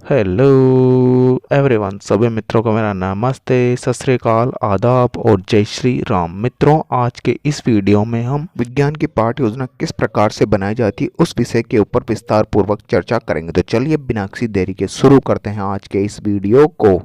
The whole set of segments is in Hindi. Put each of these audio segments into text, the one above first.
हेलो एवरीवन, सभी मित्रों को मेरा नमस्ते, सत श्री अकाल, आदाब और जय श्री राम। मित्रों, आज के इस वीडियो में हम विज्ञान की पाठ्य योजना किस प्रकार से बनाई जाती है उस विषय के ऊपर विस्तार पूर्वक चर्चा करेंगे। तो चलिए बिना किसी देरी के शुरू करते हैं आज के इस वीडियो को।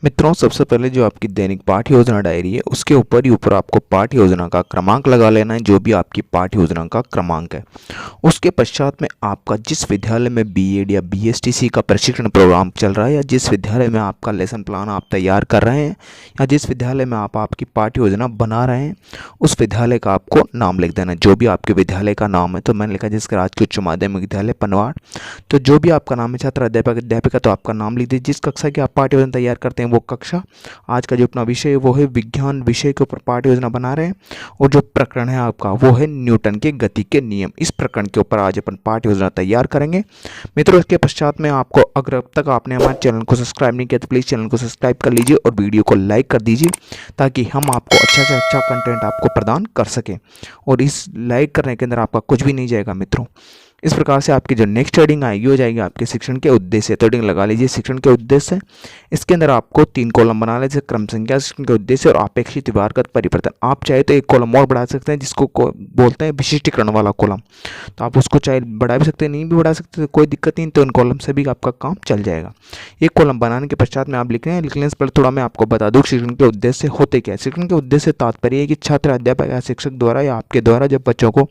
मित्रों, सबसे पहले जो आपकी दैनिक पाठ्य योजना डायरी है उसके ऊपर ही ऊपर आपको पाठ्य योजना का क्रमांक लगा लेना है, जो भी आपकी पाठ्य योजना का क्रमांक है। उसके पश्चात में आपका जिस विद्यालय में बीएड या बीएसटीसी का प्रशिक्षण प्रोग्राम चल रहा है, या जिस विद्यालय में आपका लेसन प्लान आप तैयार कर रहे हैं, या जिस विद्यालय में आप आपकी पाठ्य योजना बना रहे हैं, उस विद्यालय का आपको नाम लिख देना है। जो भी आपके विद्यालय का नाम है, तो मैंने लिखा जिसका राजकीय उच्च माध्यमिक विद्यालय पनवाड़। तो जो भी आपका नाम है, छात्र, अध्यापक, अध्यापिका, तो आपका नाम लिख दीजिए। जिस कक्षा की आप पाठ्य योजना तैयार करते हैं वो कक्षा। आज का जो अपना विषय है वो है विज्ञान विषय के ऊपर पाठ्य योजना बना रहे हैं, और जो प्रकरण है आपका वो है न्यूटन के गति के नियम। इस प्रकरण के ऊपर आज अपन पाठ्य योजना तैयार करेंगे। मित्रों, इसके पश्चात में आपको, अगर अब तक आपने हमारे चैनल को सब्सक्राइब नहीं किया तो प्लीज़ चैनल को सब्सक्राइब कर लीजिए और वीडियो को लाइक कर दीजिए, ताकि हम आपको अच्छा से अच्छा कंटेंट आपको प्रदान कर सकें। और इस लाइक करने के अंदर आपका कुछ भी नहीं जाएगा मित्रों। इस प्रकार से आपकी जो नेक्स्ट हेडिंग आएगी वो जाएगी आपके शिक्षण के उद्देश्य। तो हेडिंग लगा लीजिए शिक्षण के उद्देश्य। इसके अंदर आपको 3 कॉलम बना लीजिए, क्रम संख्या, शिक्षण के उद्देश्य और अपेक्षित व्यवहारगत परिवर्तन। आप चाहे तो एक कॉलम और बढ़ा सकते हैं, जिसको बोलते हैं विशिष्टीकरण वाला कॉलम। तो आप उसको चाहे बढ़ा भी सकते हैं, नहीं भी बढ़ा सकते, तो कोई दिक्कत नहीं। तो इन कॉलम से भी आपका काम चल जाएगा। एक कॉलम बनाने के पश्चात में आप लिख रहे हैं, लिखने से पहले थोड़ा मैं आपको बता दूँ शिक्षण के उद्देश्य होते क्या है। शिक्षण के उद्देश्य तात्पर्य है कि छात्र, अध्यापक या शिक्षक द्वारा या आपके द्वारा जब बच्चों को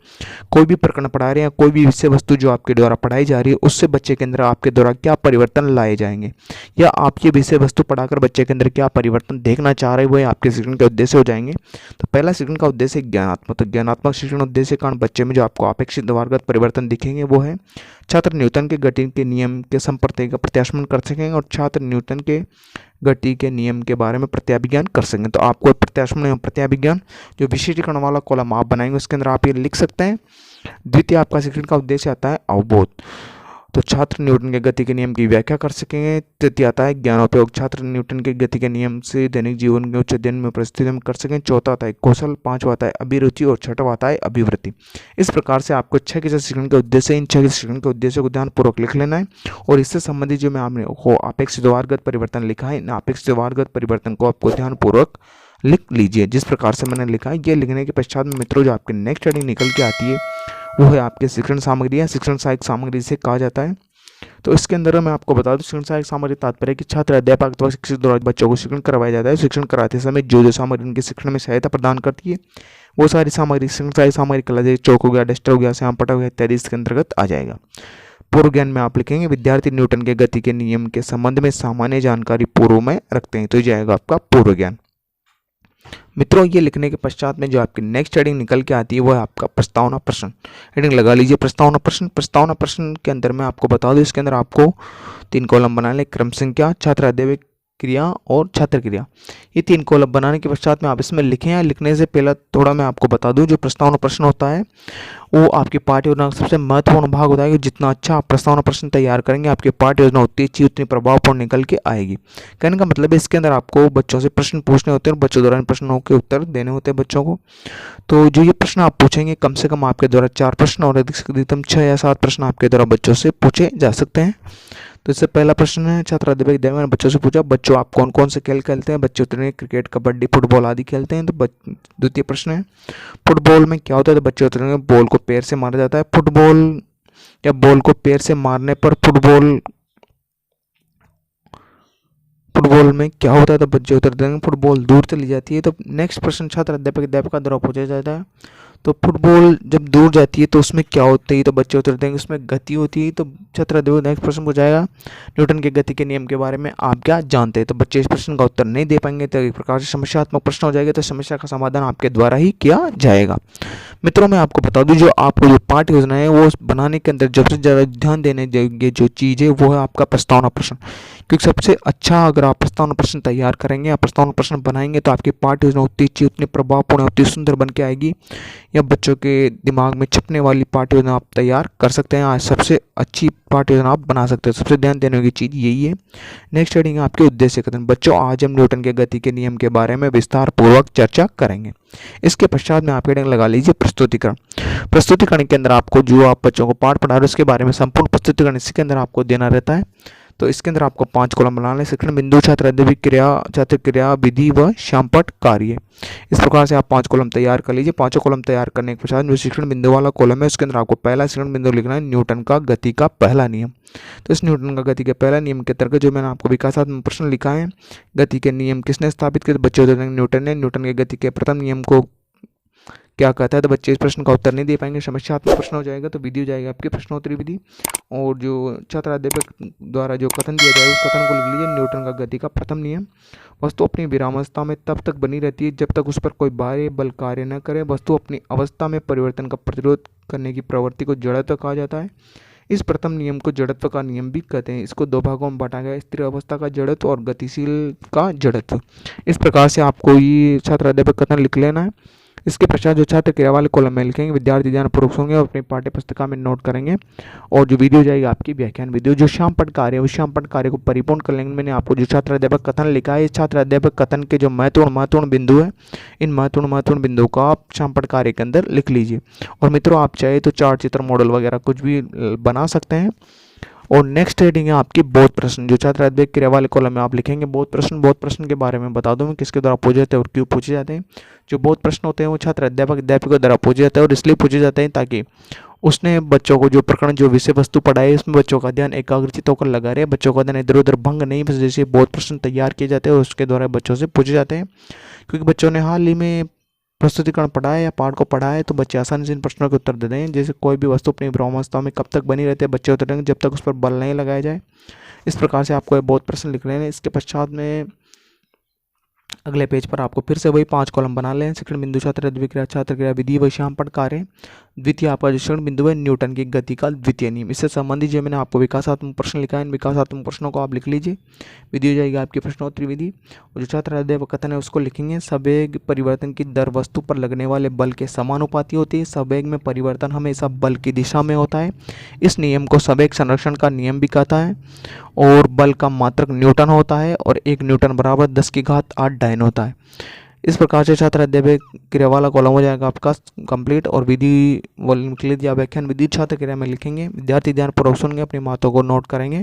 कोई भी प्रकरण पढ़ा रहे हैं, कोई भी विषय वस्तु जो आपके द्वारा पढ़ाई जा रही है, उससे बच्चे के अंदर आपके द्वारा क्या परिवर्तन लाए जाएंगे, या आप ये विषय वस्तु पढ़ाकर बच्चे के अंदर क्या परिवर्तन देखना चाह रहे हैं, वो आपके शिक्षण के उद्देश्य हो जाएंगे। तो पहला शिक्षण का उद्देश्य ज्ञानात्मक। तो ज्ञानात्मक शिक्षण उद्देश्य कारण बच्चे में जो आपको अपेक्षित व्यवहारगत परिवर्तन दिखेंगे वो है छात्र न्यूटन के गति के नियम के संप्रत्यय का प्रत्याशमन कर सकेंगे, और छात्र न्यूटन के गति के नियम के बारे में प्रत्याभिज्ञान कर सकेंगे। तो आपको प्रत्याशमन एवं प्रत्याभिज्ञान जो विशिष्टीकरण वाला कॉलम आप बनाएंगे उसके अंदर आप ये लिख सकते हैं। द्वितीय आपका शिक्षण का उद्देश्य आता है अवबोध। तो छात्र न्यूटन के गति के नियम की व्याख्या कर सकेंगे। तृतीय आता है ज्ञानोपयोग। छात्र न्यूटन के गति के नियम से दैनिक जीवन के उच्च अध्ययन में परिस्थिति में कर सकें। चौथा आता है कौशल। पांचवा आता है अभिरुचि, और छठवा आता है अभिवृत्ति। इस प्रकार से आपको 6 के शिक्षण के उद्देश्य, इन 6 के शिक्षण के उद्देश्य को ध्यानपूर्वक लिख लेना है। और इससे संबंधित जो मैं आपने अपेक्षित व्यवहारगत परिवर्तन लिखा है, इन अपेक्षित व्यवहारगत परिवर्तन को आपको ध्यानपूर्वक लिख लीजिए। जिस प्रकार से मैंने लिखा है, ये लिखने के पश्चात में मित्रों जो आपके नेक्स्ट हेडिंग निकल के आती है वो है आपके शिक्षण सामग्री या शिक्षण सहायक सामग्री से कहा जाता है। तो इसके अंदर मैं आपको बता दूं, शिक्षण सहायक सामग्री तात्पर्य कि छात्र, अध्यापक अथवा शिक्षक द्वारा बच्चों को शिक्षण करवाया जाता है। शिक्षण कराते समय जो जो सामग्री उनके शिक्षण में सहायता प्रदान करती है वो सारी सामग्री शिक्षण सहायक सामग्री कहलाती है। चौक हो गया, डस्टर हो गया, श्यामपट्ट हो गया इत्यादि इसके अंतर्गत आ जाएगा। पूर्व ज्ञान में आप लिखेंगे विद्यार्थी न्यूटन के गति के नियम के संबंध में सामान्य जानकारी पूर्व में रखते हैं। तो ये जाएगा आपका पूर्व ज्ञान। मित्रों, ये लिखने के पश्चात में जो आपकी नेक्स्ट हेडिंग निकल के आती है वो है आपका प्रस्तावना प्रश्न। हेडिंग लगा लीजिए प्रस्तावना प्रश्न। प्रस्तावना प्रश्न के अंदर मैं आपको बता दूं, इसके अंदर आपको 3 कॉलम बना लें, क्रम संख्या, छात्र, अध्यापक क्रिया और छात्र क्रिया। ये 3 कॉलम बनाने के पश्चात में आप इसमें लिखें। या लिखने से पहले थोड़ा मैं आपको बता दूं, जो प्रस्तावना प्रश्न होता है वो आपकी पाठ्य योजना का सबसे महत्वपूर्ण भाग होता है। कि जितना अच्छा आप प्रस्तावना प्रश्न तैयार करेंगे, आपकी पाठ्य योजना उतनी अच्छी, उतनी प्रभावपूर्ण निकल के आएगी। कहने का मतलब है इसके अंदर आपको बच्चों से प्रश्न पूछने होते हैं और बच्चों द्वारा इन प्रश्नों के उत्तर देने होते हैं बच्चों को। तो जो ये प्रश्न आप पूछेंगे, कम से कम आपके द्वारा 4 प्रश्न और अधिक से अधिकतम 6 या 7 प्रश्न आपके द्वारा बच्चों से पूछे जा सकते हैं। तो इससे पहला प्रश्न है छात्र, अध्यापक, मैंने बच्चों से पूछा बच्चों आप कौन कौन से खेल खेलते हैं। बच्चे उतरे क्रिकेट, कबड्डी, फुटबॉल आदि खेलते हैं। तो द्वितीय प्रश्न है फुटबॉल में क्या होता है। तो बच्चे उतरेंगे बॉल को पैर से मारा जाता है। फुटबॉल या बॉल को पैर से मारने पर फुटबॉल में क्या होता है। तो बच्चे उत्तर देंगे फुटबॉल दूर चली जाती है। तो नेक्स्ट प्रश्न छात्र, अध्यापक, अध्यापिका द्वारा पूछा जाता है, तो फुटबॉल जब दूर जाती है तो उसमें क्या होता है। तो बच्चे उत्तर देंगे उसमें गति होती है। तो छात्र, नेक्स्ट प्रश्न पूछा जाएगा न्यूटन के गति के नियम के बारे में आप क्या जानते हैं। तो बच्चे इस प्रश्न का उत्तर नहीं दे पाएंगे, तो एक प्रकार से समस्यात्मक प्रश्न हो जाएगा। तो समस्या का समाधान आपके द्वारा ही किया जाएगा। मित्रों, मैं आपको बता दूं, जो आपको जो पाठ्य योजना है वो बनाने के अंदर सबसे ज़्यादा ध्यान देने जो चीज़ है वो है आपका प्रस्तावना प्रश्न। क्योंकि सबसे अच्छा अगर आप प्रस्तावना प्रश्न तैयार करेंगे या प्रस्तावना प्रश्न बनाएंगे तो आपकी पाठ्य योजना उतनी अच्छी, उतनी प्रभावपूर्ण, उतनी सुंदर बन के आएगी, या बच्चों के दिमाग में छपने वाली पाठ्य योजना आप तैयार कर सकते हैं। आज सबसे अच्छी पाठ्य योजना आप बना सकते हैं। सबसे ध्यान देने की चीज़ यही है। नेक्स्ट हेडिंग है आपके उद्देश्य कथन। बच्चों, आज हम न्यूटन के गति के नियम के बारे में विस्तार पूर्वक चर्चा करेंगे। इसके पश्चात में आप हेडिंग लगा लीजिए प्रस्तुतिकरण। प्रस्तुतिकरण के अंदर आपको जो आप बच्चों को पाठ पढ़ा रहे हो उसके बारे में संपूर्ण प्रस्तुतिकरण इसके अंदर आपको देना रहता है। तो इसके अंदर आपको 5 कॉलम बनाना है। शिक्षण बिंदु, छात्र अध्ययन क्रिया, छात्र क्रिया, विधि व श्यामपट्ट कार्य। इस प्रकार से आप 5 कॉलम तैयार कर लीजिए। 5 कॉलम तैयार करने के पश्चात जो शिक्षण बिंदु वाला कॉलम है उसके अंदर आपको पहला शिक्षण बिंदु लिखना है न्यूटन का गति का पहला नियम। तो इस न्यूटन का गति के पहला नियम के अंतर्गत जो मैंने आपको विकासात्मक प्रश्न लिखा है, गति के नियम किसने स्थापित किए? बच्चे न्यूटन ने। न्यूटन के गति के प्रथम नियम को क्या कहता है? तो बच्चे इस प्रश्न का उत्तर नहीं दे पाएंगे, समस्यात्मक प्रश्न हो जाएगा। तो विधि हो जाएगी आपकी प्रश्नोत्तरी विधि। और जो छात्र अध्यापक द्वारा जो कथन दिया जाए उस कथन को लिख लीजिए। न्यूटन का गति का प्रथम नियम, वस्तु अपनी विरामावस्था में तब तक बनी रहती है जब तक उस पर कोई बाह्य बल कार्य न करे। वस्तु अपनी अवस्था में परिवर्तन का प्रतिरोध करने की प्रवृत्ति को जड़त्व कहा जाता है। इस प्रथम नियम को जड़त्व का नियम भी कहते हैं। इसको 2 भागों में बांटा गया, स्थिर अवस्था का जड़त्व और गतिशील का जड़त्व। इस प्रकार से आपको ये छात्र अध्यापक कथन लिख लेना है। इसके पश्चात जो छात्र क्रिया वाले कॉलम में लिखेंगे, विद्यार्थी ध्यानपूर्वक सुनेंगे और अपनी पाठ्य पुस्तिका में नोट करेंगे। और जो वीडियो जाएगी आपकी व्याख्यान वीडियो, जो श्यामपट्ट कार्य है उस श्यामपट्ट कार्य को परिपूर्ण कर लेंगे। मैंने आपको जो छात्र अध्यापक कथन लिखा है, इस छात्र अध्यापक कथन के जो महत्वपूर्ण बिंदु है, इन महत्वपूर्ण बिंदुओं का आप श्यामपट्ट कार्य के अंदर लिख लीजिए। और मित्रों, आप चाहे तो चार्ट, चित्र, मॉडल वगैरह कुछ भी बना सकते हैं। और नेक्स्ट हेडिंग है आपकी बोध प्रश्न। जो छात्र अध्यापक क्रिया वाले कॉलम में आप लिखेंगे बोध प्रश्न। बोध प्रश्न के बारे में बता दूं मैं किसके द्वारा पूछे जाते हैं और क्यों पूछे जाते हैं। जो बोध प्रश्न होते हैं वो छात्र अध्यापकों द्वारा पूछे जाते हैं और इसलिए पूछे जाते हैं ताकि उसने बच्चों को जो प्रकरण, जो विषय वस्तु पढ़ाई उसमें बच्चों का ध्यान एकाग्रचित होकर लगा रहे, बच्चों का ध्यान इधर उधर भंग नहीं, बस जैसे बोध प्रश्न तैयार किए जाते हैं और उसके द्वारा बच्चों से पूछे जाते हैं। क्योंकि बच्चों ने हाल ही में प्रस्तुतिकरण पढ़ा है या पाठ को पढ़ा है तो बच्चे आसानी से इन प्रश्नों के उत्तर दे दें। जैसे कोई भी वस्तु अपनी भ्रमावस्था में कब तक बनी रहती है, बच्चे उत्तर देंगे जब तक उस पर बल नहीं लगाया जाए। इस प्रकार से आपको ये बहुत प्रश्न लिख लेने। इसके पश्चात में अगले पेज पर आपको फिर से वही 5 कॉलम बना लें। शिक्षण बिंदु, छात्र अभिक्रिया, छात्र क्रिया, विधि व श्यामपट्ट कार्य। द्वितीय आपका जो शिक्षण बिंदु है न्यूटन की गति का द्वितीय नियम। इससे संबंधित जो मैंने आपको विकासात्मक प्रश्न लिखा है, इन विकासात्मक प्रश्नों को आप लिख लीजिए। विधि हो जाएगी आपकी प्रश्नोत्तरी विधि। और जो छात्र अध्यापक कथन है उसको लिखेंगे। संवेग परिवर्तन की दर वस्तु पर लगने वाले बल के समानुपाती होती है। संवेग में परिवर्तन हमेशा बल की दिशा में होता है। इस नियम को संवेग संरक्षण का नियम भी कहता है। और बल का मात्रक न्यूटन होता है और 1 न्यूटन बराबर 10⁸ डायन होता है। इस प्रकार से छात्र अध्यापक क्रिया वाला कॉलम हो जाएगा आपका कंप्लीट। और विधि लिख लीजिए, व्याख्यान विधि छात्र क्रिया में लिखेंगे। विद्यार्थी ध्यानपूर्वक सुनेंगे, अपनी बातों को नोट करेंगे।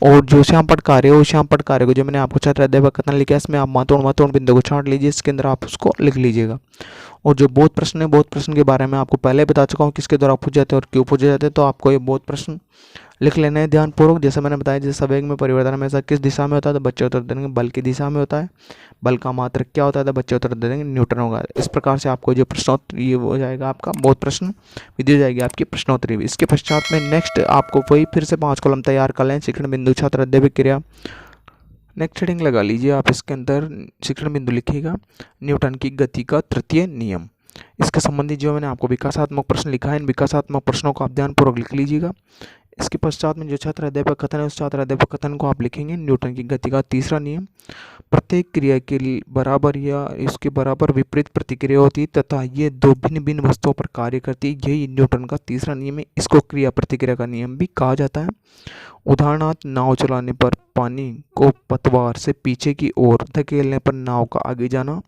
और जो श्यामपट्ट कार्य है, वो श्यामपट्ट कार्य को जो मैंने आपको छात्र अध्यापक कथन लिखा है इसमें आप महत्वपूर्ण बिंदु को छांट लीजिए, इसके अंदर आप उसको लिख लीजिएगा। और जो बोध प्रश्न है, बोध प्रश्न के बारे में आपको पहले बता चुका हूँ किसके द्वारा पूछे जाते हैं और क्यों पूछे जाते हैं। तो आपको ये बोध प्रश्न लिख लेना है ध्यानपूर्वक। जैसे मैंने बताया, जैसे संवेग में परिवर्तन हमेशा किस दिशा में होता है, तो बच्चे उत्तर देंगे बल की दिशा में होता है। बल का मात्रक क्या होता है, तो बच्चे उत्तर दे देंगे न्यूटन होगा। इस प्रकार से आपको जो प्रश्नोत्तरी ये हो जाएगा आपका बोध प्रश्न। विधि हो जाएगी आपकी प्रश्नोत्तरी। इसके पश्चात में नेक्स्ट आपको वही फिर से 5 कॉलम तैयार कर लें। शिक्षण बिंदु, छात्र अध्यापक क्रिया, नेक्स्ट हेडिंग लगा लीजिए आप। इसके अंदर शिक्षण बिंदु लिखिएगा न्यूटन की गति का तृतीय नियम। इसके संबंधित जो मैंने आपको विकासात्मक प्रश्न लिखा है, इन विकासात्मक प्रश्नों को आप ध्यानपूर्वक लिख लीजिएगा। इसके पश्चात में जो छात्र अध्यापक कथन है उस छात्र अध्यापक कथन को आप लिखेंगे। न्यूटन की गति का तीसरा नियम, प्रत्येक क्रिया के बराबर या इसके बराबर विपरीत प्रतिक्रिया होती है तथा ये 2 भिन्न भिन्न वस्तुओं पर कार्य करती है। यही न्यूटन का तीसरा नियम है। इसको क्रिया प्रतिक्रिया का नियम भी कहा जाता है। उदाहरणार्थ, नाव चलाने पर पानी को पतवार से पीछे की ओर धकेलने पर नाव का आगे जाना,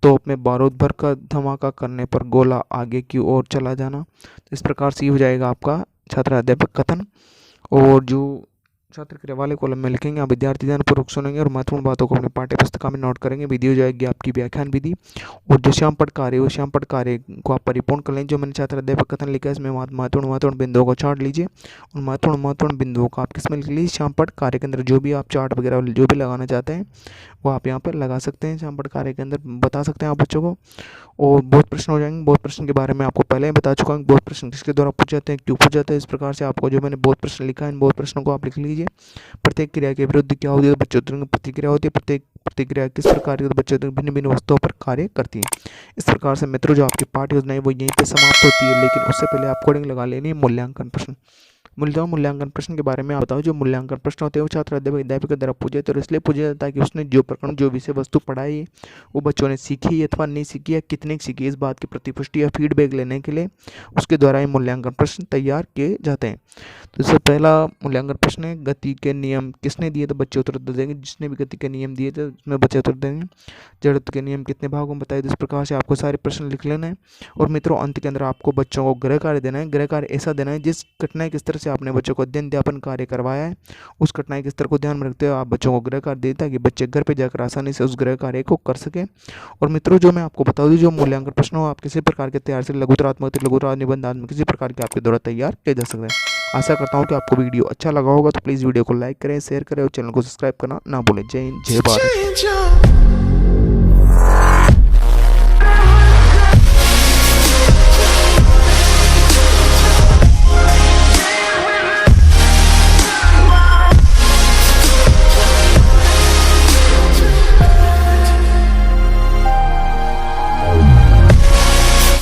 तोप में बारूद भर कर धमाका करने पर गोला आगे की ओर चला जाना। तो इस प्रकार से हो जाएगा आपका छात्र अध्यापक कथन। और जो छात्र क्रिया वाले कॉलम में लिखेंगे, आप विद्यार्थी ध्यानपूर्वक सुनेंगे और महत्वपूर्ण बातों को अपने पाठ्य पुस्तिका में नोट करेंगे। विधि हो जाएगी आपकी व्याख्यान विधि। और जो श्यामपट्ट कार्य, वो श्यामपट्ट कार्य को आप परिपूर्ण कर लें। जो मैंने छात्र अध्यापक कथन लिखा है इसमें महत्वपूर्ण बिंदुओं को छांट लीजिए। और महत्वपूर्ण बिंदुओं को आप किस में लिख लीजिए, श्यामपट्ट कार्य के अंदर। जो भी आप चार्ट वगैरह जो भी लगाना चाहते हैं वो आप यहाँ पर लगा सकते हैं। श्यामपट्ट कार्य के अंदर बता सकते हैं आप बच्चों को। और बोध प्रश्न हो जाएंगे। बोध प्रश्न के बारे में आपको पहले ही बता चुका हूँ, बोध प्रश्न किसके द्वारा पूछे जाते हैं, क्यों पूछे जाते हैं। इस प्रकार से आपको जो मैंने बोध प्रश्न लिखा है, इन बोध प्रश्नों को आप लिख लीजिए। प्रत्येक क्रिया के विरुद्ध क्या होती है, तो बच्चों की प्रतिक्रिया होती है। प्रत्येक प्रतिक्रिया किस प्रकार की, तो बच्चों भिन्न भिन्न वस्तुओं पर कार्य करती है। इस प्रकार से मित्रों जो आपकी पाठ्य योजना है वो यहीं पे समाप्त होती है, लेकिन उससे पहले आप कोडिंग लगा लेनी है मूल्यांकन प्रश्न। मूल्यांकन प्रश्न के बारे में आप बताओ। जो मूल्यांकन प्रश्न होते हैं वो छात्र अध्यापक के द्वारा पूछे तो इसलिए पूछा जाता है कि उसने जो प्रकरण जो विषय वस्तु पढ़ाई वो बच्चों ने सीखी अथवा नहीं सीखी या कितने सीखी, इस बात की प्रतिपुष्टि या फीडबैक लेने के लिए उसके द्वारा ये मूल्यांकन प्रश्न तैयार किए जाते हैं। तो इससे पहला मूल्यांकन प्रश्न है, गति के नियम किसने दिए? तो बच्चे उत्तर देंगे जिसने भी गति के नियम दिए थे उसमें बच्चे उत्तर देंगे। जड़त्व के नियम कितने भागों में बताए? तो इस प्रकार से आपको सारे प्रश्न लिख लेना है। और मित्रों अंत के अंदर आपको बच्चों को गृह कार्य देना है। गृह कार्य ऐसा देना है जिस घटना के स्तर से आपने बच्चों को अध्ययन अध्यापन कार्य करवाया है उस घटना के स्तर को ध्यान में रखते हुए आप बच्चों को गृह कार्य देता है कि बच्चे घर पर जाकर आसानी से उस गृह कार्य को कर सकें। और मित्रों जो मैं आपको बता दूं, जो मूल्यांकन प्रश्न हो आप किसी प्रकार के तैयार से लघुतरात्मक लघुतराज निबंधात्मक किसी प्रकार के आपके द्वारा तैयार किए जा सकते हैं। आशा करता हूँ कि आपको वीडियो अच्छा लगा होगा, तो प्लीज़ वीडियो को लाइक करें, शेयर करें और चैनल को सब्सक्राइब करना ना भूलें। जय हिंद, जय भारत।